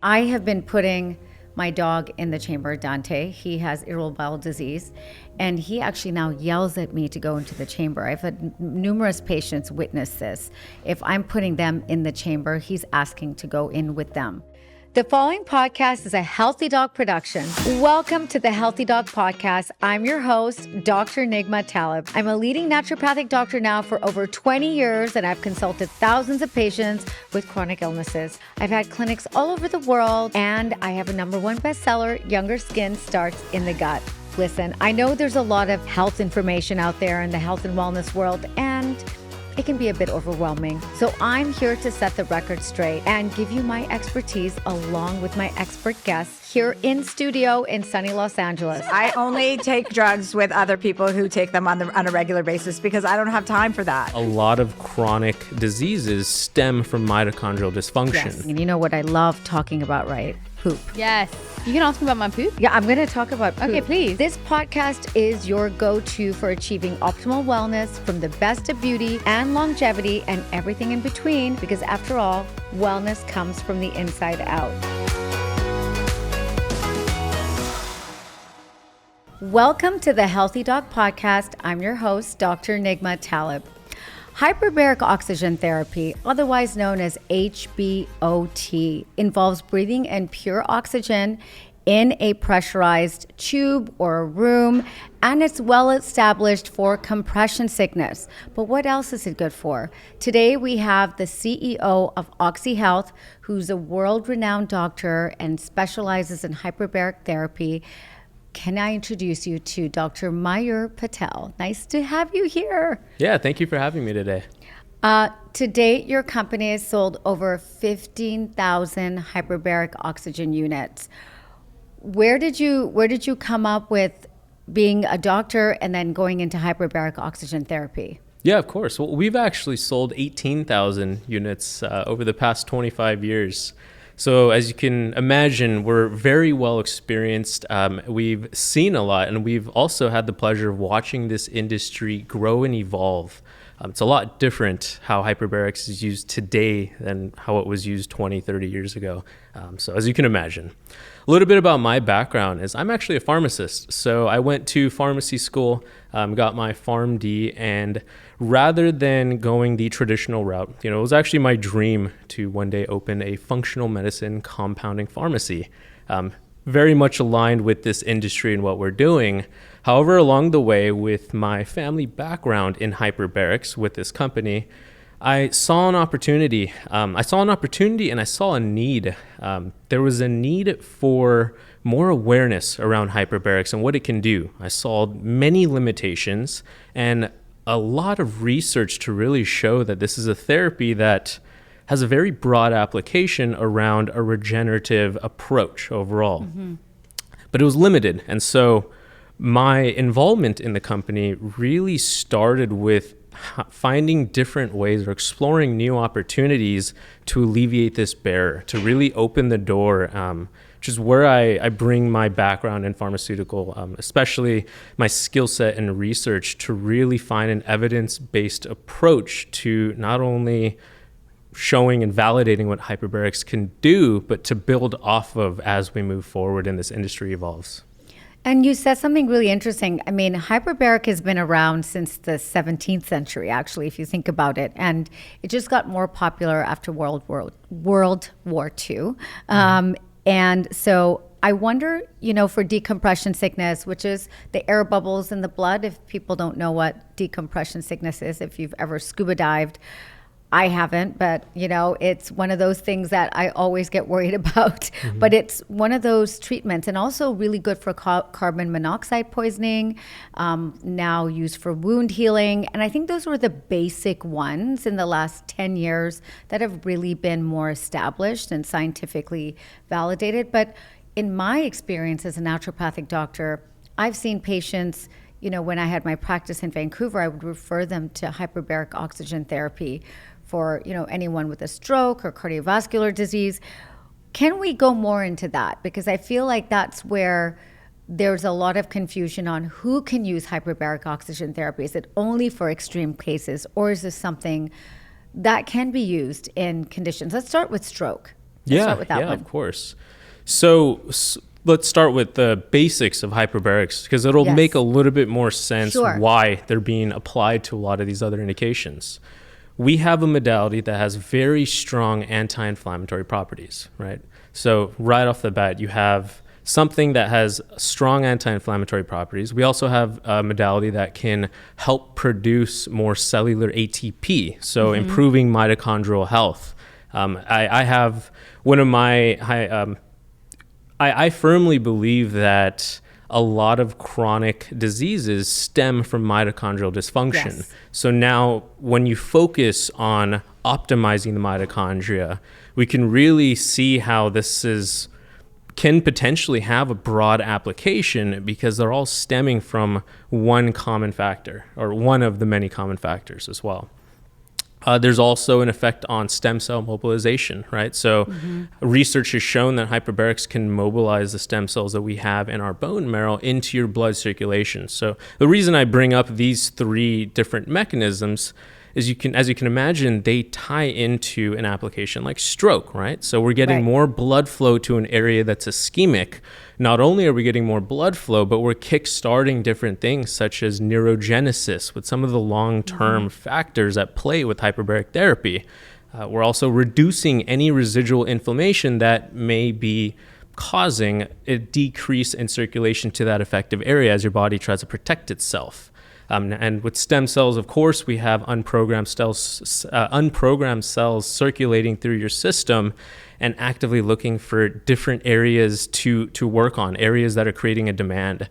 I have been putting my dog in the chamber, Dante. He has irritable bowel disease, and he actually now yells at me to go into the chamber. I've had numerous patients witness this. If I'm putting them in the chamber, he's asking to go in with them. The following podcast is a Healthy Dog production. Welcome to the Healthy Dog Podcast. I'm your host, Dr. Nigma Talib. I'm a leading naturopathic doctor now for over 20 years, and I've consulted thousands of patients with chronic illnesses. I've had clinics all over the world, and I have a #1 bestseller, Younger Skin Starts in the Gut. Listen, I know there's a lot of health information out there in the health and wellness world, and it can be a bit overwhelming. So I'm here to set the record straight and give you my expertise along with my expert guests here in studio in sunny Los Angeles. I only take drugs with other people who take them on a regular basis because I don't have time for that. A lot of chronic diseases stem from mitochondrial dysfunction. Yes, and you know what I love talking about, right? Poop. Yes. You can ask me about my poop? Yeah, I'm going to talk about poop. Okay, please. This podcast is your go-to for achieving optimal wellness from the best of beauty and longevity and everything in between, because after all, wellness comes from the inside out. Welcome to the Healthy Dog Podcast. I'm your host, Dr. Nigma Talib. Hyperbaric oxygen therapy, otherwise known as HBOT, involves breathing in pure oxygen in a pressurized tube or a room, and it's well established for compression sickness. But what else is it good for? Today we have the CEO of OxyHealth, who's a world-renowned doctor and specializes in hyperbaric therapy. Can I introduce you to Dr. Mayur Patel? Nice to have you here. Yeah, thank you for having me today. To date, your company has sold over 15,000 hyperbaric oxygen units. Where did you come up with being a doctor and then going into hyperbaric oxygen therapy? Yeah, of course. Well, we've actually sold 18,000 units over the past 25 years. So as you can imagine, we're very well experienced. We've seen a lot, and we've also had the pleasure of watching this industry grow and evolve. It's a lot different how hyperbarics is used today than how it was used 20, 30 years ago. So as you can imagine. A little bit about my background is I'm actually a pharmacist. So I went to pharmacy school, got my PharmD, and rather than going the traditional route, it was actually my dream to one day open a functional medicine compounding pharmacy. Very much aligned with this industry and what we're doing. However, along the way, with my family background in hyperbarics with this company, I saw an opportunity. And I saw a need. There was a need for more awareness around hyperbarics and what it can do. I saw many limitations and a lot of research to really show that this is a therapy that has a very broad application around a regenerative approach overall. Mm-hmm. But it was limited. And so my involvement in the company really started with finding different ways or exploring new opportunities to alleviate this barrier, to really open the door, which is where I bring my background in pharmaceutical, especially my skill set in research, to really find an evidence-based approach to not only showing and validating what hyperbarics can do, but to build off of as we move forward and this industry evolves. And you said something really interesting. I mean, hyperbaric has been around since the 17th century, actually, if you think about it. And it just got more popular after World War II. And so I wonder, for decompression sickness, which is the air bubbles in the blood, if people don't know what decompression sickness is, if you've ever scuba dived, I haven't, but it's one of those things that I always get worried about. Mm-hmm. But it's one of those treatments, and also really good for carbon monoxide poisoning, now used for wound healing. And I think those were the basic ones in the last 10 years that have really been more established and scientifically validated. But in my experience as a naturopathic doctor, I've seen patients, when I had my practice in Vancouver, I would refer them to hyperbaric oxygen therapy for, anyone with a stroke or cardiovascular disease. Can we go more into that? Because I feel like that's where there's a lot of confusion on who can use hyperbaric oxygen therapy. Is it only for extreme cases, or is this something that can be used in conditions? Let's start with stroke. Let's start with that one. Of course. So let's start with the basics of hyperbarics, because it'll Yes. make a little bit more sense Sure. why they're being applied to a lot of these other indications. We have a modality that has very strong anti-inflammatory properties, right? So right off the bat, you have something that has strong anti-inflammatory properties. We also have a modality that can help produce more cellular ATP, so improving mitochondrial health. I have one of my I firmly believe that a lot of chronic diseases stem from mitochondrial dysfunction. Yes. So now when you focus on optimizing the mitochondria, we can really see how this can potentially have a broad application, because they're all stemming from one common factor, or one of the many common factors as well. There's also an effect on stem cell mobilization, right? So research has shown that hyperbarics can mobilize the stem cells that we have in our bone marrow into your blood circulation. So the reason I bring up these three different mechanisms is as you can imagine, they tie into an application like stroke, right? So we're getting Right. more blood flow to an area that's ischemic. Not only are we getting more blood flow, but we're kickstarting different things such as neurogenesis with some of the long-term factors at play with hyperbaric therapy. We're also reducing any residual inflammation that may be causing a decrease in circulation to that affected area as your body tries to protect itself. And with stem cells, of course, we have unprogrammed cells circulating through your system and actively looking for different areas to work on, areas that are creating a demand.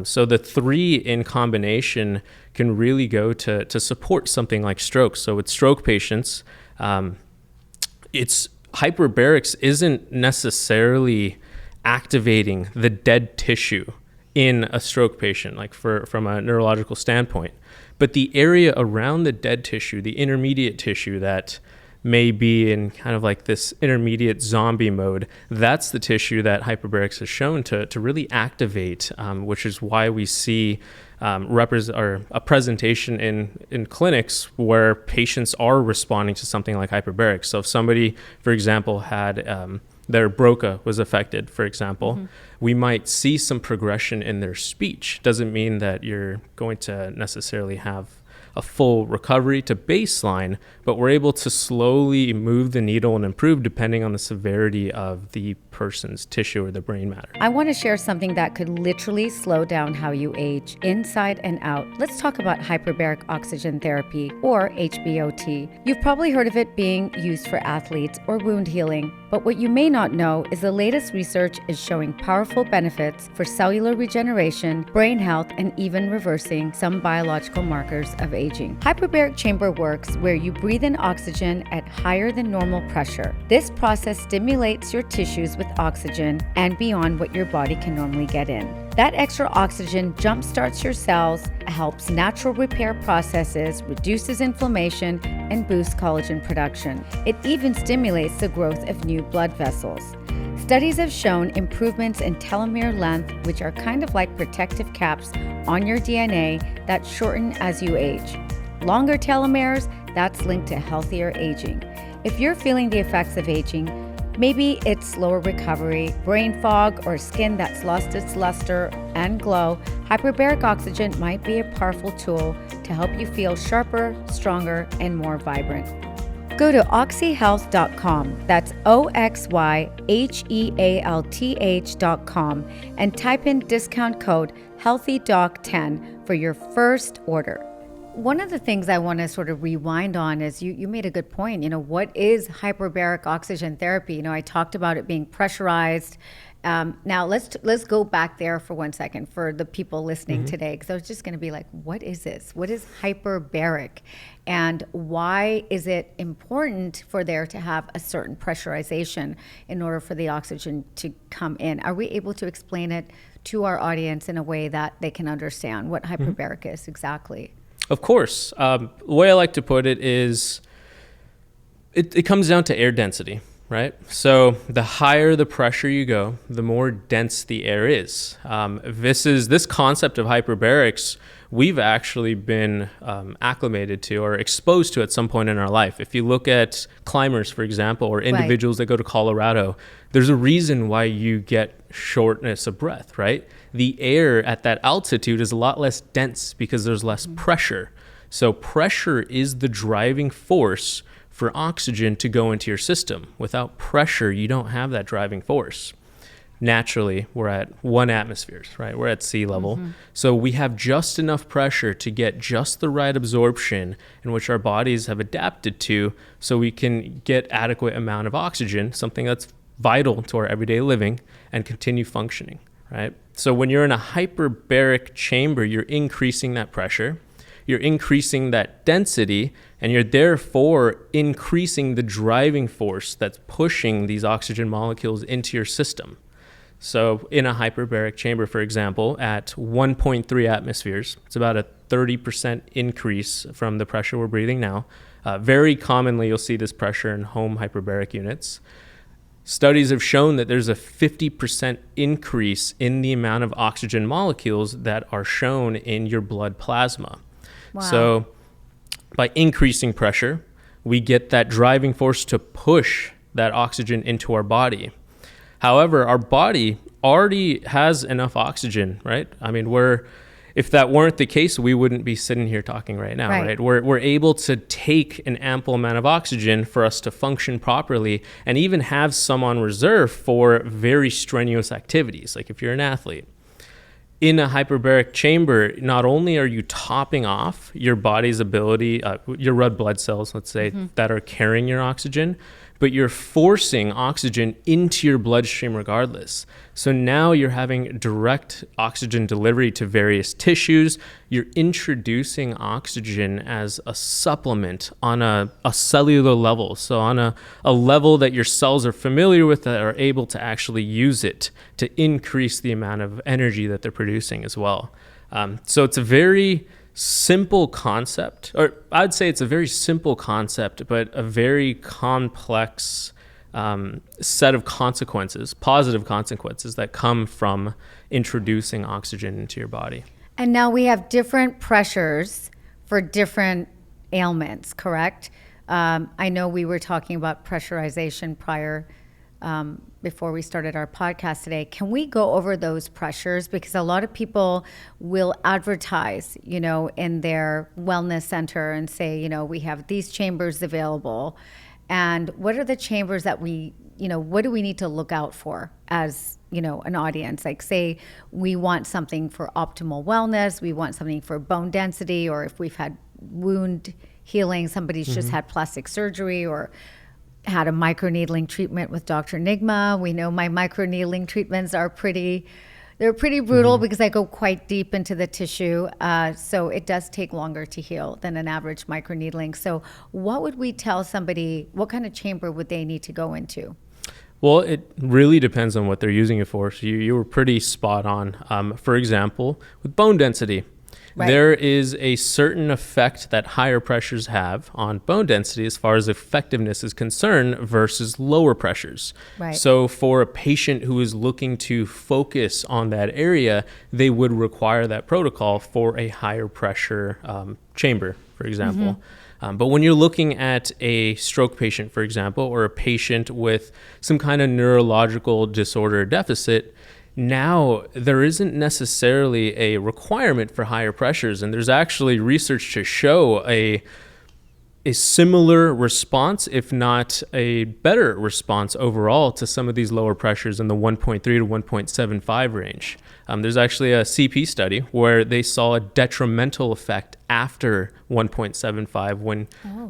So the three in combination can really go to support something like stroke. So with stroke patients, hyperbarics isn't necessarily activating the dead tissue in a stroke patient, like from a neurological standpoint. But the area around the dead tissue, the intermediate tissue that may be in kind of like this intermediate zombie mode, that's the tissue that hyperbarics has shown to really activate, which is why we see a presentation in clinics where patients are responding to something like hyperbarics. So if somebody, for example, had their broca was affected, for example, we might see some progression in their speech. Doesn't mean that you're going to necessarily have a full recovery to baseline, but we're able to slowly move the needle and improve depending on the severity of the person's tissue or the brain matter. I want to share something that could literally slow down how you age, inside and out. Let's talk about hyperbaric oxygen therapy, or HBOT. You've probably heard of it being used for athletes or wound healing, but what you may not know is the latest research is showing powerful benefits for cellular regeneration, brain health, and even reversing some biological markers of aging. Hyperbaric chamber works where you breathe in oxygen at higher than normal pressure. This process stimulates your tissues with oxygen and beyond what your body can normally get in. That extra oxygen jumpstarts your cells, helps natural repair processes, reduces inflammation, and boosts collagen production. It even stimulates the growth of new blood vessels. Studies have shown improvements in telomere length, which are kind of like protective caps on your DNA that shorten as you age. Longer telomeres, that's linked to healthier aging. If you're feeling the effects of aging, maybe it's slower recovery, brain fog, or skin that's lost its luster and glow, hyperbaric oxygen might be a powerful tool to help you feel sharper, stronger, and more vibrant. Go to OxyHealth.com, that's OxyHealth.com, and type in discount code HealthyDoc10 for your first order. One of the things I want to sort of rewind on is you made a good point. What is hyperbaric oxygen therapy? I talked about it being pressurized. Now let's go back there for 1 second for the people listening today, because I was just going to be like, what is this? What is hyperbaric? And why is it important for there to have a certain pressurization in order for the oxygen to come in? Are we able to explain it to our audience in a way that they can understand what hyperbaric is exactly? Of course. The way I like to put it is it comes down to air density. right? So the higher the pressure you go, the more dense the air is. This concept of hyperbarics we've actually been acclimated to or exposed to at some point in our life. If you look at climbers, for example, or individuals that go to Colorado, there's a reason why you get shortness of breath, right? The air at that altitude is a lot less dense because there's less pressure. So pressure is the driving force for oxygen to go into your system. Without pressure, you don't have that driving force. Naturally, we're at 1 atmosphere, right? We're at sea level. So we have just enough pressure to get just the right absorption in which our bodies have adapted to so we can get adequate amount of oxygen, something that's vital to our everyday living, and continue functioning, right? So when you're in a hyperbaric chamber, you're increasing that pressure, you're increasing that density, and you're therefore increasing the driving force that's pushing these oxygen molecules into your system. So in a hyperbaric chamber, for example, at 1.3 atmospheres, it's about a 30% increase from the pressure we're breathing now. Very commonly, you'll see this pressure in home hyperbaric units. Studies have shown that there's a 50% increase in the amount of oxygen molecules that are shown in your blood plasma. Wow. So by increasing pressure, we get that driving force to push that oxygen into our body. However, our body already has enough oxygen, right? I mean, if that weren't the case, we wouldn't be sitting here talking right now, right? We're able to take an ample amount of oxygen for us to function properly and even have some on reserve for very strenuous activities, like if you're an athlete. In a hyperbaric chamber, not only are you topping off your body's ability, your red blood cells, let's say, that are carrying your oxygen, but you're forcing oxygen into your bloodstream regardless. So now you're having direct oxygen delivery to various tissues. You're introducing oxygen as a supplement on a cellular level. So on a level that your cells are familiar with, that are able to actually use it to increase the amount of energy that they're producing as well. So it's a very simple concept, or I'd say it's a very simple concept, but a very complex set of consequences, positive consequences that come from introducing oxygen into your body. And now we have different pressures for different ailments, correct? I know we were talking about pressurization prior, before we started our podcast today. Can we go over those pressures? Because a lot of people will advertise, in their wellness center and say, we have these chambers available. And what are the chambers that what do we need to look out for as, an audience? Like, say we want something for optimal wellness, we want something for bone density, or if we've had wound healing, somebody's just had plastic surgery or had a microneedling treatment with Dr. Nigma. We know my microneedling treatments are pretty brutal because I go quite deep into the tissue. So it does take longer to heal than an average microneedling. So what would we tell somebody, what kind of chamber would they need to go into? Well, it really depends on what they're using it for. So you were pretty spot on. For example, with bone density, there is a certain effect that higher pressures have on bone density as far as effectiveness is concerned versus lower pressures. So for a patient who is looking to focus on that area, they would require that protocol for a higher pressure chamber, for example. But when you're looking at a stroke patient, for example, or a patient with some kind of neurological disorder or deficit, now there isn't necessarily a requirement for higher pressures. And there's actually research to show a similar response, if not a better response overall to some of these lower pressures in the 1.3 to 1.75 range. There's actually a CP study where they saw a detrimental effect after 1.75 when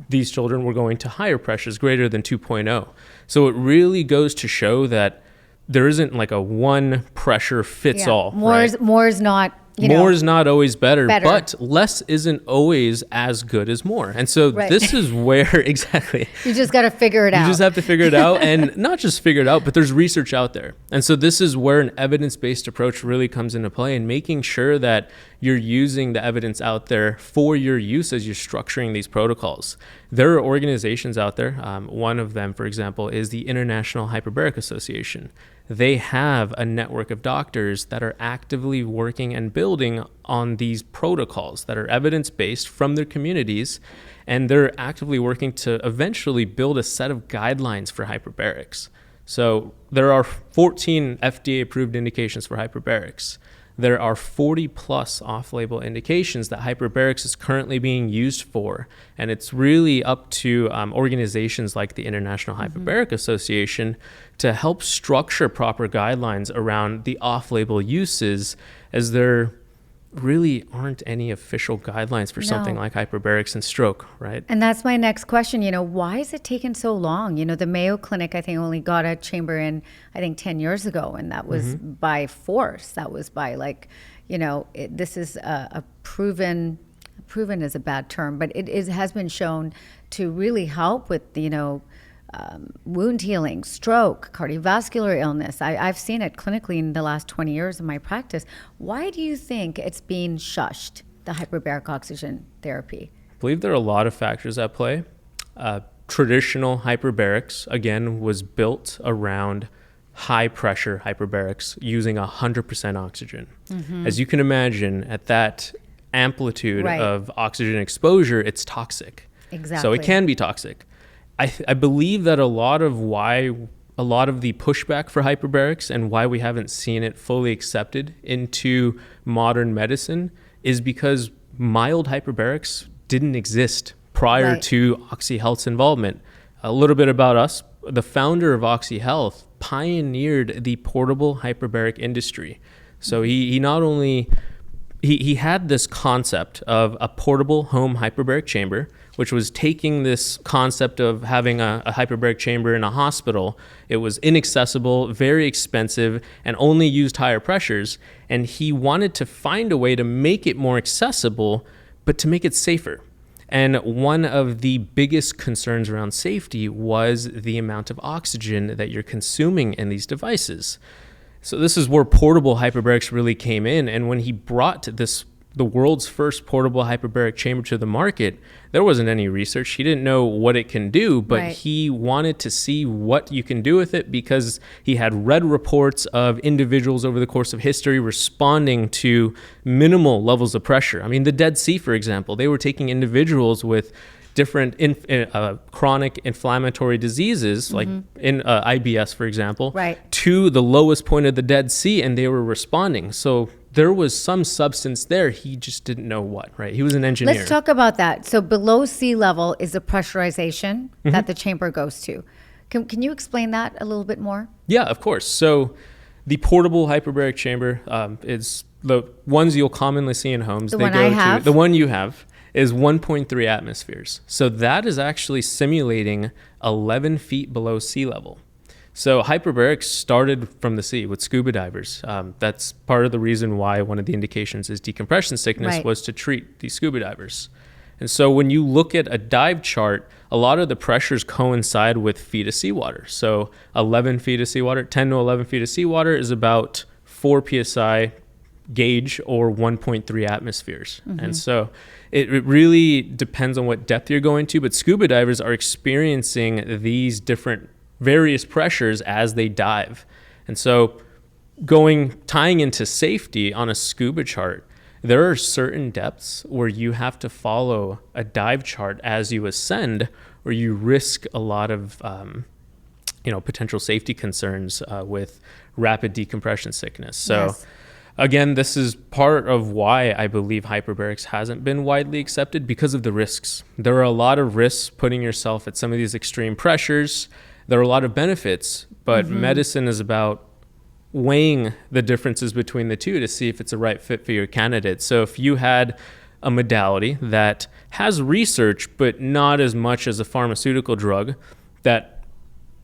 these children were going to higher pressures greater than 2.0. So it really goes to show that there isn't like a one pressure fits all. More is not more is not always better, better. but less isn't always as good as more. And so Right. this is where exactly You just got to figure it out. you just have to figure it out, and not just figure it out, but there's research out there. And so this is where an evidence-based approach really comes into play, and making sure that you're using the evidence out there for your use as you're structuring these protocols. There are organizations out there. One of them, for example, is the International Hyperbaric Association. They have a network of doctors that are actively working and building on these protocols that are evidence-based from their communities, and they're actively working to eventually build a set of guidelines for hyperbarics. So there are 14 FDA-approved indications for hyperbarics. There are 40 plus off-label indications that hyperbarics is currently being used for. And it's really up to organizations like the International Hyperbaric Association to help structure proper guidelines around the off-label uses, as there really aren't any official guidelines for something No. like hyperbarics and stroke, right? And that's my next question. Why is it taking so long? The Mayo Clinic, I think, only got a chamber in, I think, 10 years ago. And that was by force. That was by this is a proven is a bad term, but it has been shown to really help with, wound healing, stroke, cardiovascular illness. I've seen it clinically in the last 20 years of my practice. Why do you think it's being shushed, the hyperbaric oxygen therapy? I believe there are a lot of factors at play. Traditional hyperbarics, again, was built around high pressure hyperbarics using 100% oxygen. As you can imagine, at that amplitude Right. of oxygen exposure, it's toxic. Exactly. So it can be toxic. I believe that a lot of the pushback for hyperbarics and why we haven't seen it fully accepted into modern medicine is because mild hyperbarics didn't exist prior Right. to OxyHealth's involvement. A little bit about us. The founder of OxyHealth pioneered the portable hyperbaric industry. So he not only he had this concept of a portable home hyperbaric chamber, which was taking this concept of having a hyperbaric chamber in a hospital. It was inaccessible, very expensive, and only used higher pressures. And he wanted to find a way to make it more accessible, but to make it safer. And one of the biggest concerns around safety was the amount of oxygen that you're consuming in these devices. So this is where portable hyperbarics really came in. And when he brought the world's first portable hyperbaric chamber to the market, there wasn't any research. He didn't know what it can do, but Right. he wanted to see what you can do with it, because he had read reports of individuals over the course of history responding to minimal levels of pressure. I mean, the Dead Sea, for example, they were taking individuals with different chronic inflammatory diseases, like in IBS, for example, Right. to the lowest point of the Dead Sea, and they were responding. So there was some substance there. He just didn't know what, right? He was an engineer. Let's talk about that. So below sea level is the pressurization that the chamber goes to. Can you explain that a little bit more? Yeah, of course. So the portable hyperbaric chamber is the ones you'll commonly see in homes. The one I have? The one you have is 1.3 atmospheres. So that is actually simulating 11 feet below sea level. So hyperbarics started from the sea with scuba divers. That's part of the reason why one of the indications is decompression sickness, Right. was to treat these scuba divers. And so when you look at a dive chart, a lot of the pressures coincide with feet of seawater. So 11 feet of seawater, 10 to 11 feet of seawater is about 4 psi gauge, or 1.3 atmospheres. And so it really depends on what depth you're going to, but scuba divers are experiencing these different various pressures as they dive. And so tying into safety on a scuba chart, there are certain depths where you have to follow a dive chart as you ascend, or you risk a lot of potential safety concerns with rapid decompression sickness. So Yes. again, this is part of why I believe hyperbarics hasn't been widely accepted, because of the risks. There are a lot of risks putting yourself at some of these extreme pressures. There are a lot of benefits, but medicine is about weighing the differences between the two to see if it's a right fit for your candidate. So if you had a modality that has research, but not as much as a pharmaceutical drug, that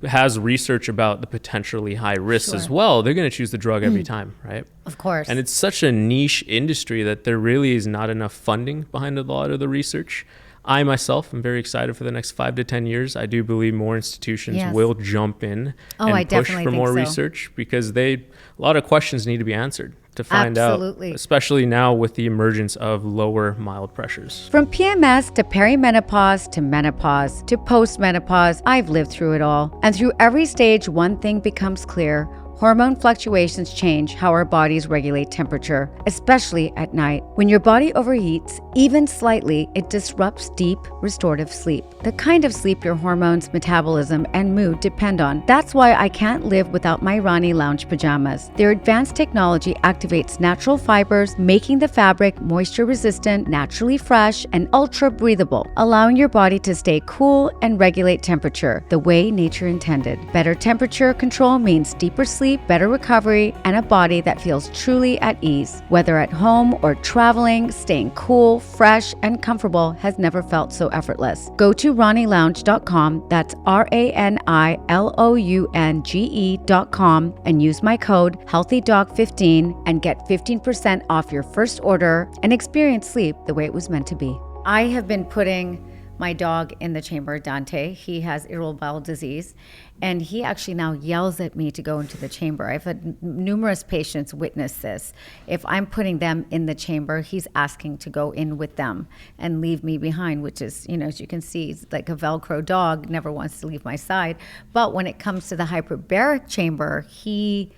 has research about the potentially high risks as Sure. well, they're going to choose the drug every time, right? Of course. And it's such a niche industry that there really is not enough funding behind a lot of the research. I myself am very excited for the next 5 to 10 years. I do believe more institutions Yes. will jump in Oh, and I push definitely for think more so. research, because a lot of questions need to be answered to find Absolutely. out, especially now with the emergence of lower mild pressures. From PMS to perimenopause to menopause to postmenopause, I've lived through it all. And through every stage, one thing becomes clear. Hormone fluctuations change how our bodies regulate temperature, especially at night. When your body overheats, even slightly, it disrupts deep, restorative sleep. The kind of sleep your hormones, metabolism, and mood depend on. That's why I can't live without my Rani Lounge pajamas. Their advanced technology activates natural fibers, making the fabric moisture resistant, naturally fresh, and ultra breathable, allowing your body to stay cool and regulate temperature the way nature intended. Better temperature control means deeper sleep, better recovery, and a body that feels truly at ease. Whether at home or traveling, staying cool, fresh, and comfortable has never felt so effortless. Go to RaniLounge.com, that's RaniLounge.com, and use my code HealthyDog15 and get 15% off your first order and experience sleep the way it was meant to be. I have been putting my dog in the chamber, Dante. He has irritable bowel disease, and he actually now yells at me to go into the chamber. I've had numerous patients witness this. If I'm putting them in the chamber, he's asking to go in with them and leave me behind, which is, as you can see, he's like a Velcro dog, never wants to leave my side. But when it comes to the hyperbaric chamber, he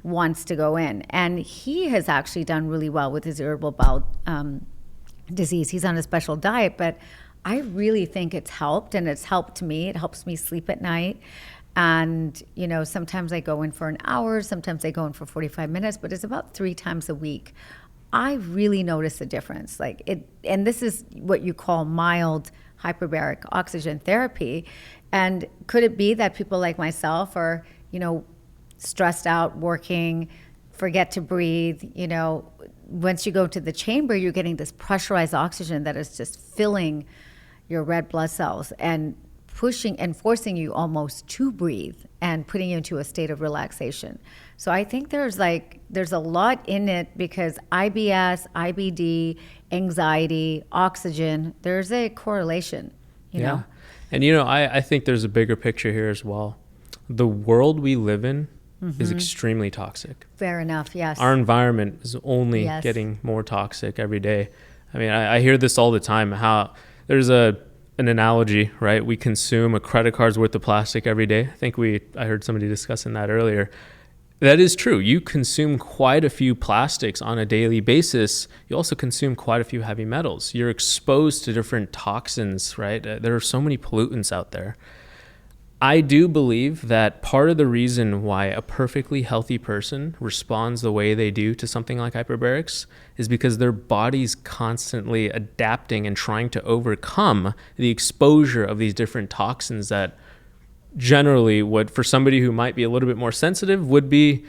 wants to go in. And he has actually done really well with his irritable bowel disease. He's on a special diet, but I really think it's helped, and it's helped me. It helps me sleep at night. And, sometimes I go in for an hour, sometimes I go in for 45 minutes, but it's about 3 times a week. I really notice a difference. And this is what you call mild hyperbaric oxygen therapy. And could it be that people like myself are, stressed out, working, forget to breathe, once you go to the chamber, you're getting this pressurized oxygen that is just filling your red blood cells and pushing and forcing you almost to breathe and putting you into a state of relaxation. So I think there's a lot in it, because IBS, IBD, anxiety, oxygen, there's a correlation, you know? And, I think there's a bigger picture here as well. The world we live in is extremely toxic. Fair enough, yes. Our environment is only getting more toxic every day. I mean, I hear this all the time, how there's an analogy, right? We consume a credit card's worth of plastic every day. I heard somebody discussing that earlier. That is true. You consume quite a few plastics on a daily basis. You also consume quite a few heavy metals. You're exposed to different toxins, right? There are so many pollutants out there. I do believe that part of the reason why a perfectly healthy person responds the way they do to something like hyperbarics is because their body's constantly adapting and trying to overcome the exposure of these different toxins that generally would, for somebody who might be a little bit more sensitive, would be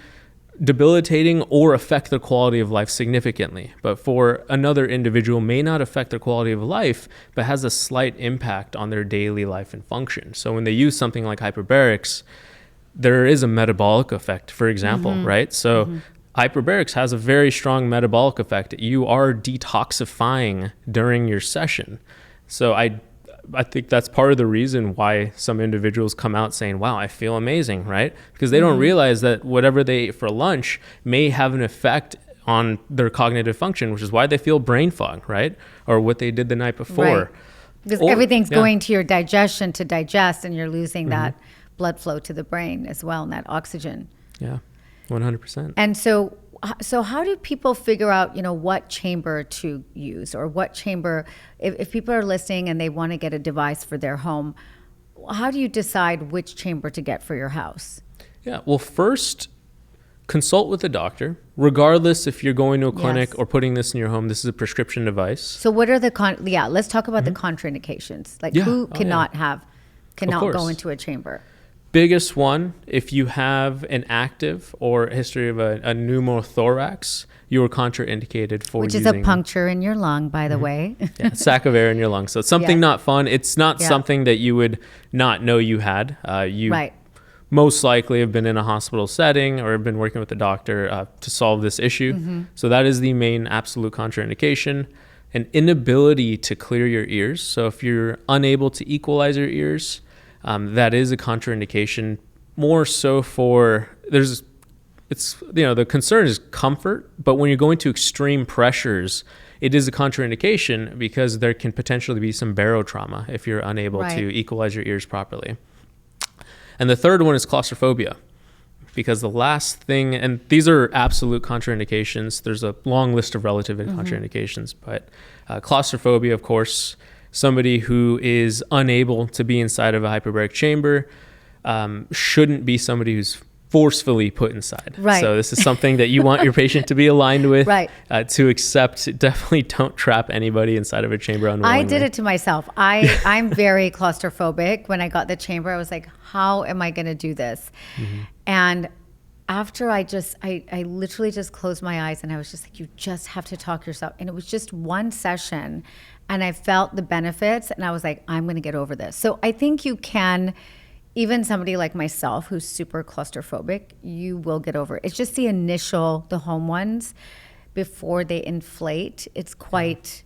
debilitating or affect their quality of life significantly. But for another individual, may not affect their quality of life, but has a slight impact on their daily life and function. So when they use something like hyperbarics, there is a metabolic effect, for example, right? So hyperbarics has a very strong metabolic effect. You are detoxifying during your session. So I think that's part of the reason why some individuals come out saying, wow, I feel amazing, right? Because they don't realize that whatever they ate for lunch may have an effect on their cognitive function, which is why they feel brain fog, right? Or what they did the night before. Right. Because everything's going to your digestion to digest, and you're losing that blood flow to the brain as well, and that oxygen. Yeah, 100%. And so how do people figure out, what chamber to use, or what chamber, if people are listening and they want to get a device for their home, how do you decide which chamber to get for your house? Yeah, well, first, consult with a doctor, regardless if you're going to a clinic or putting this in your home. This is a prescription device. So what are let's talk about the contraindications. Who cannot go into a chamber? Biggest one, if you have an active or a history of a pneumothorax, you are contraindicated for Which is a puncture in your lung, by the way. sac of air in your lung. So it's something not fun. It's not something that you would not know you had. most likely have been in a hospital setting or have been working with a doctor to solve this issue. So that is the main absolute contraindication. An inability to clear your ears. So if you're unable to equalize your ears, that is a contraindication. More so the concern is comfort, but when you're going to extreme pressures, it is a contraindication because there can potentially be some barotrauma if you're unable to equalize your ears properly. And the third one is claustrophobia, because the last thing, and these are absolute contraindications. There's a long list of relative contraindications, but claustrophobia, of course, somebody who is unable to be inside of a hyperbaric chamber shouldn't be somebody who's forcefully put inside. Right. So this is something that you want your patient to be aligned with, Right. To accept. Definitely don't trap anybody inside of a chamber unwillingly. I did it to myself. I'm very claustrophobic. When I got the chamber, I was like, how am I going to do this? And after I literally just closed my eyes and I was just like, you just have to talk yourself. And it was just one session and I felt the benefits and I was like, I'm going to get over this. So I think you can, even somebody like myself who's super claustrophobic, you will get over it. It's just the home ones, before they inflate, it's quite,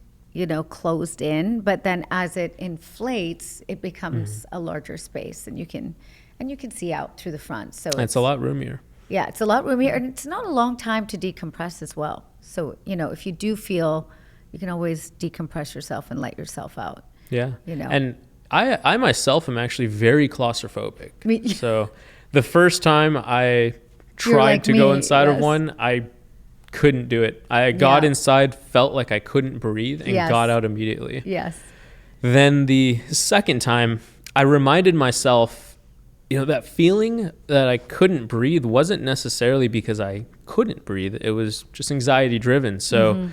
closed in. But then as it inflates, it becomes a larger space and you can see out through the front. So it's a lot roomier. Yeah, it's a lot roomier and it's not a long time to decompress as well. So, if you do feel, you can always decompress yourself and let yourself out. Yeah. And I myself am actually very claustrophobic. So the first time I tried to go inside of one, I couldn't do it. I got inside, felt like I couldn't breathe, and got out immediately. Yes. Then the second time, I reminded myself, that feeling that I couldn't breathe wasn't necessarily because I couldn't breathe. It was just anxiety driven. So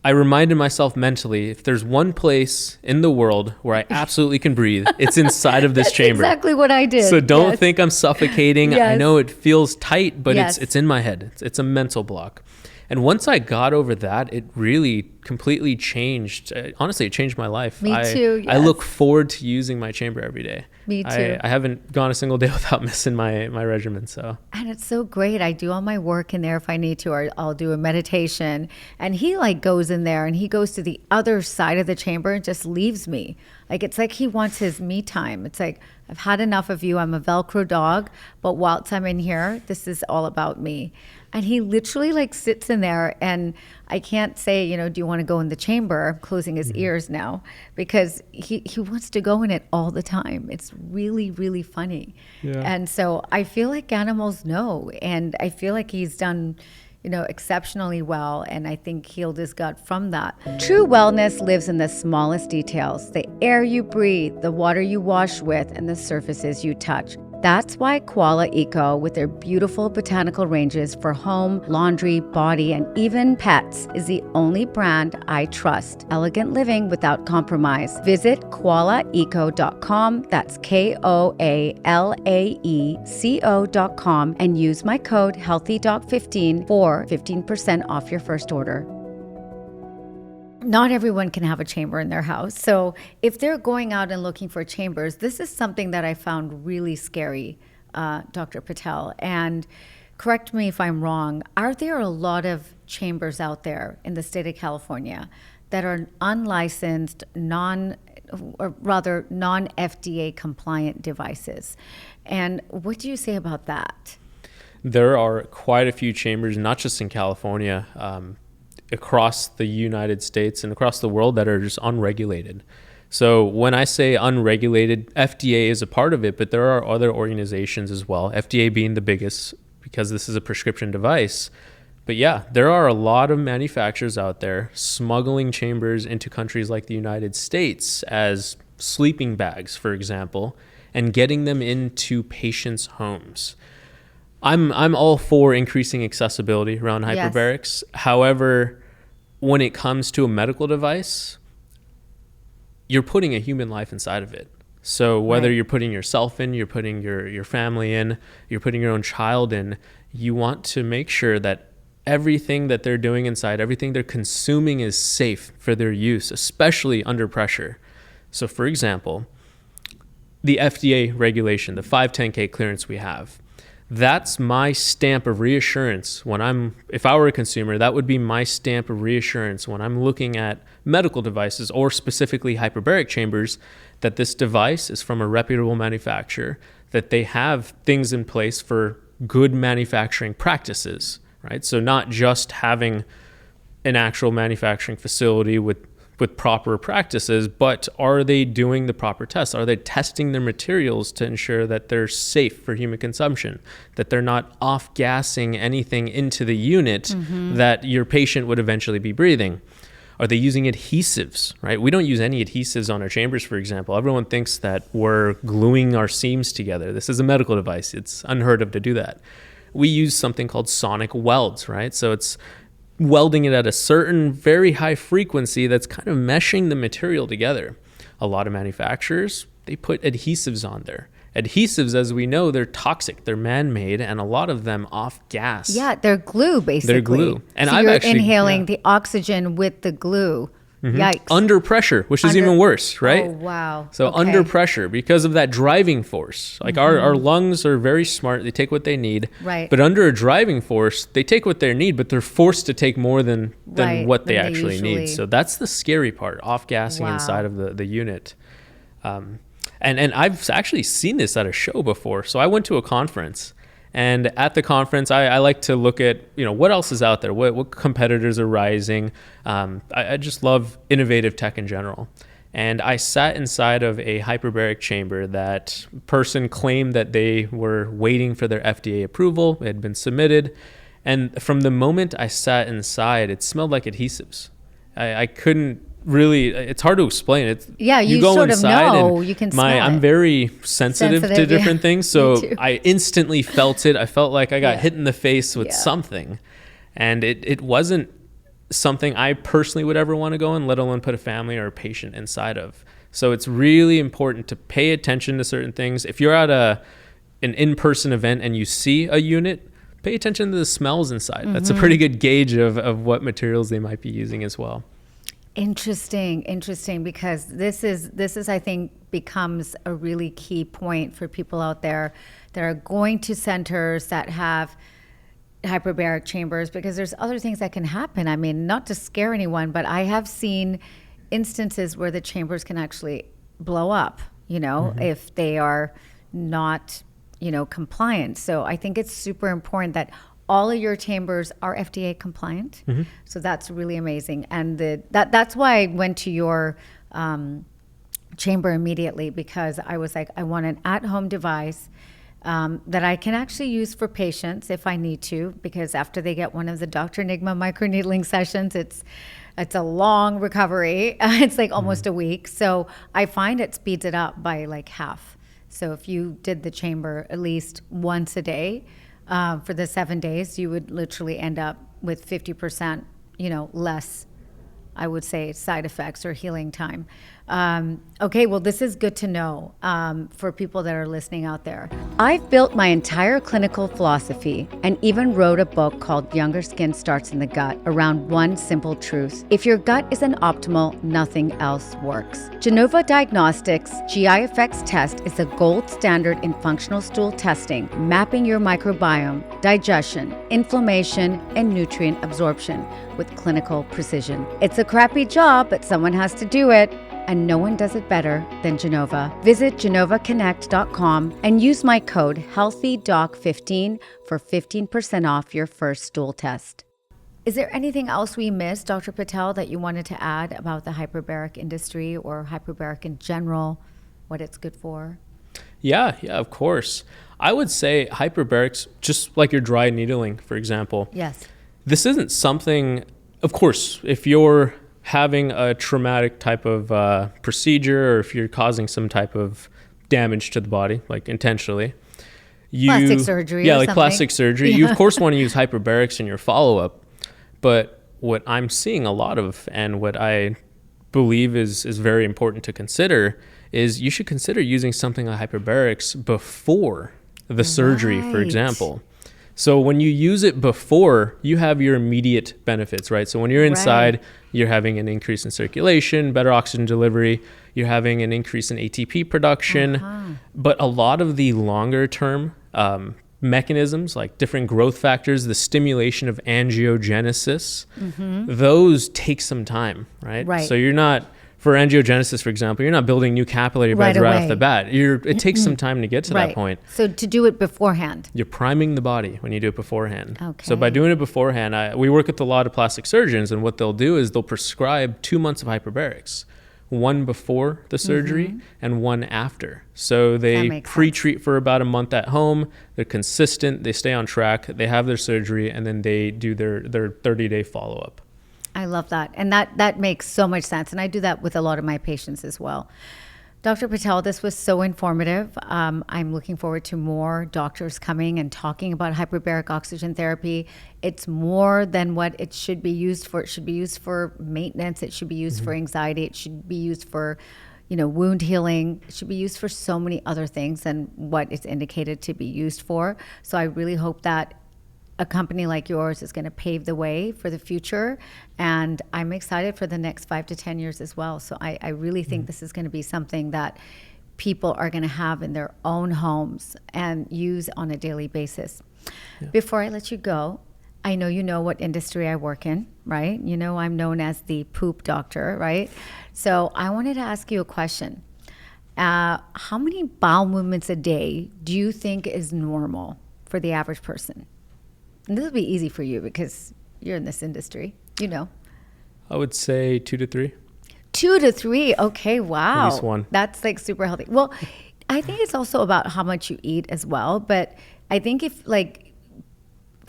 I reminded myself mentally, if there's one place in the world where I absolutely can breathe, it's inside of this chamber. Exactly what I did. So don't think I'm suffocating. I know it feels tight, but Yes. it's in my head. It's a mental block. And once I got over that, it really completely changed. Honestly, it changed my life. Me too, I yes. look forward to using my chamber every day. Me too. I haven't gone a single day without missing my regimen. So. And it's so great. I do all my work in there if I need to, or I'll do a meditation. And he goes in there and he goes to the other side of the chamber and just leaves me. It's like he wants his me time. It's like, I've had enough of you. I'm a Velcro dog, but whilst I'm in here, this is all about me. And he literally sits in there and I can't say, do you want to go in the chamber? I'm closing his ears now because he wants to go in it all the time. It's really, really funny. Yeah. And so I feel like animals know, and I feel like he's done, exceptionally well. And I think healed his gut from that. True wellness lives in the smallest details: the air you breathe, the water you wash with, and the surfaces you touch. That's why Koala Eco, with their beautiful botanical ranges for home, laundry, body, and even pets, is the only brand I trust. Elegant living without compromise. Visit koalaeco.com, that's KOALAECO.com, and use my code HEALTHYDOG15 for 15% off your first order. Not everyone can have a chamber in their house. So if they're going out and looking for chambers, this is something that I found really scary, Dr. Patel. And correct me if I'm wrong, are there a lot of chambers out there in the state of California that are unlicensed, non-FDA compliant devices? And what do you say about that? There are quite a few chambers, not just in California, across the United States and across the world, that are just unregulated. So when I say unregulated, FDA is a part of it, but there are other organizations as well, FDA being the biggest because this is a prescription device. But yeah, there are a lot of manufacturers out there smuggling chambers into countries like the United States as sleeping bags, for example, and getting them into patients' homes. I'm all for increasing accessibility around hyperbarics. Yes. However, when it comes to a medical device, you're putting a human life inside of it. So whether you're putting yourself in, you're putting your family in, you're putting your own child in, you want to make sure that everything that they're doing inside, everything they're consuming is safe for their use, especially under pressure. So for example, the FDA regulation, the 510K clearance we have. That's my stamp of reassurance if I were a consumer, that would be my stamp of reassurance when I'm looking at medical devices or specifically hyperbaric chambers, that this device is from a reputable manufacturer, that they have things in place for good manufacturing practices, right? So not just having an actual manufacturing facility with proper practices, but are they doing the proper tests? Are they testing their materials to ensure that they're safe for human consumption, that they're not off-gassing anything into the unit that your patient would eventually be breathing? Are they using adhesives, right? We don't use any adhesives on our chambers, for example. Everyone thinks that we're gluing our seams together. This is a medical device. It's unheard of to do that. We use something called sonic welds, right? So it's welding it at a certain very high frequency that's kind of meshing the material together. A lot of manufacturers, they put adhesives on there. Adhesives, as we know, they're toxic, they're man-made, and a lot of them off-gas. Yeah, they're glue, basically. They're glue. And so I've you're actually inhaling the oxygen with the glue. Yikes. Under pressure, which is even worse, right? Oh, wow. So Okay. under pressure, because of that driving force. Like our lungs are very smart. They take what they need. Right. But under a driving force, they take what they need, but they're forced to take more than what they actually need. So that's the scary part, off-gassing inside of the unit. And I've actually seen this at a show before. So I went to a conference. And at the conference, I like to look at, what else is out there, what competitors are rising. I just love innovative tech in general. And I sat inside of a hyperbaric chamber that person claimed that they were waiting for their FDA approval. It had been submitted. And from the moment I sat inside, it smelled like adhesives. I couldn't really, it's hard to explain. You go sort of inside know, and you can smell I'm it. very sensitive to different things. So Me too. I instantly felt it. I felt like I got hit in the face with something. And it wasn't something I personally would ever want to go in, let alone put a family or a patient inside of. So it's really important to pay attention to certain things. If you're at an in-person event and you see a unit, pay attention to the smells inside. That's a pretty good gauge of what materials they might be using as well. Interesting, because this is I think becomes a really key point for people out there that are going to centers that have hyperbaric chambers, because there's other things that can happen. I mean, not to scare anyone, but I have seen instances where the chambers can actually blow up, if they are not, compliant. So I think it's super important that all of your chambers are FDA compliant. So that's really amazing. And that's why I went to your chamber immediately, because I was like, I want an at-home device that I can actually use for patients if I need to, because after they get one of the Dr. Nigma microneedling sessions, it's a long recovery. It's like almost a week. So I find it speeds it up by like half. So if you did the chamber at least once a day, for the 7 days, you would literally end up with 50%, less, I would say, side effects or healing time. Okay, well, this is good to know for people that are listening out there. I've built my entire clinical philosophy and even wrote a book called Younger Skin Starts in the Gut around one simple truth. If your gut isn't optimal, nothing else works. Genova Diagnostics GI Effects Test is the gold standard in functional stool testing, mapping your microbiome, digestion, inflammation, and nutrient absorption with clinical precision. It's a crappy job, but someone has to do it. And no one does it better than Genova. Visit genovaconnect.com and use my code HEALTHYDOC15 for 15% off your first stool test. Is there anything else we missed, Dr. Patel, that you wanted to add about the hyperbaric industry or hyperbaric in general, what it's good for? Yeah, of course. I would say hyperbarics, just like your dry needling, for example. Yes. This isn't something, of course, if you're having a traumatic type of procedure, or if you're causing some type of damage to the body, like intentionally. Plastic surgery. Yeah, or like something. plastic surgery. You, of course, want to use hyperbarics in your follow-up. But what I'm seeing a lot of, and what I believe is very important to consider, is you should consider using something like hyperbarics before the surgery, for Right. example. So when you use it before, you have your immediate benefits, right? So when you're inside, you're having an increase in circulation, better oxygen delivery, you're having an increase in ATP production. But a lot of the longer term mechanisms, like different growth factors, the stimulation of angiogenesis, those take some time, right? Right. So you're not, for angiogenesis, for example, you're not building new capillary beds right off the bat. It takes some time to get to that point. So to do it beforehand. You're priming the body when you do it beforehand. Okay. So by doing it beforehand, we work with a lot of plastic surgeons, and what they'll do is they'll prescribe 2 months of hyperbarics, one before the surgery and one after. So they pre-treat for about a month at home. They're consistent. They stay on track. They have their surgery, and then they do their 30-day follow-up. I love that. And that makes so much sense. And I do that with a lot of my patients as well. Dr. Patel, this was so informative. I'm looking forward to more doctors coming and talking about hyperbaric oxygen therapy. It's more than what it should be used for. It should be used for maintenance. It should be used for anxiety. It should be used for, wound healing. It should be used for so many other things than what it's indicated to be used for. So I really hope that a company like yours is going to pave the way for the future. And I'm excited for the next 5 to 10 years as well. So I really think this is going to be something that people are going to have in their own homes and use on a daily basis. Yeah. Before I let you go, I know you know what industry I work in, right? You know I'm known as the poop doctor, right? So I wanted to ask you a question. How many bowel movements a day do you think is normal for the average person? And this will be easy for you because you're in this industry, I would say 2 to 3. 2 to 3. Okay. Wow. At least one. That's like super healthy. Well, I think it's also about how much you eat as well. But I think if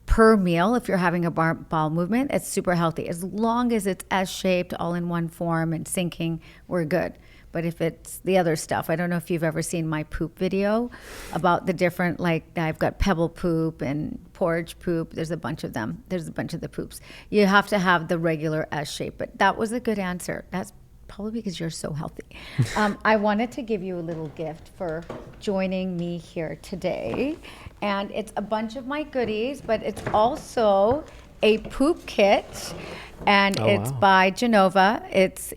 per meal, if you're having a bowel movement, it's super healthy. As long as it's S-shaped, all in one form and sinking, we're good. But if it's the other stuff, I don't know if you've ever seen my poop video about the different, I've got pebble poop and porridge poop. There's a bunch of them. There's a bunch of the poops. You have to have the regular S shape. But that was a good answer. That's probably because you're so healthy. I wanted to give you a little gift for joining me here today. And it's a bunch of my goodies, but it's also a poop kit. And it's by Genova.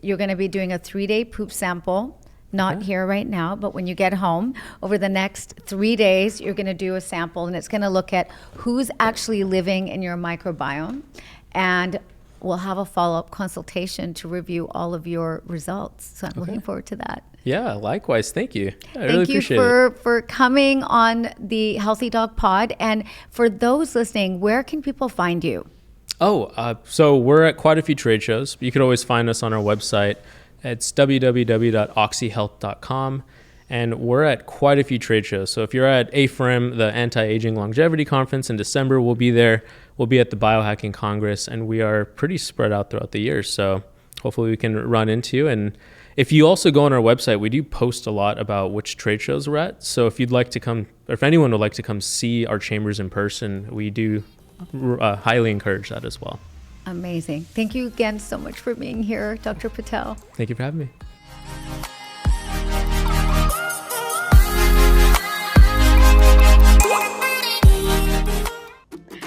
You're going to be doing a 3-day poop sample, not here right now, but when you get home, over the next 3 days, you're going to do a sample, and it's going to look at who's actually living in your microbiome. And we'll have a follow-up consultation to review all of your results. So I'm looking forward to that. Yeah, likewise. Thank you. I really Thank you appreciate it. for coming on the Healthy Dog Pod. And for those listening, where can people find you? So we're at quite a few trade shows. You could always find us on our website. It's www.oxyhealth.com. And we're at quite a few trade shows. So if you're at AFRM, the Anti-Aging Longevity Conference in December, we'll be there. We'll be at the Biohacking Congress, and we are pretty spread out throughout the year. So hopefully we can run into you. And if you also go on our website, we do post a lot about which trade shows we're at. So if you'd like to come, or if anyone would like to come see our chambers in person, we do highly encourage that as well. Amazing. Thank you again so much for being here, Dr. Patel. Thank you for having me.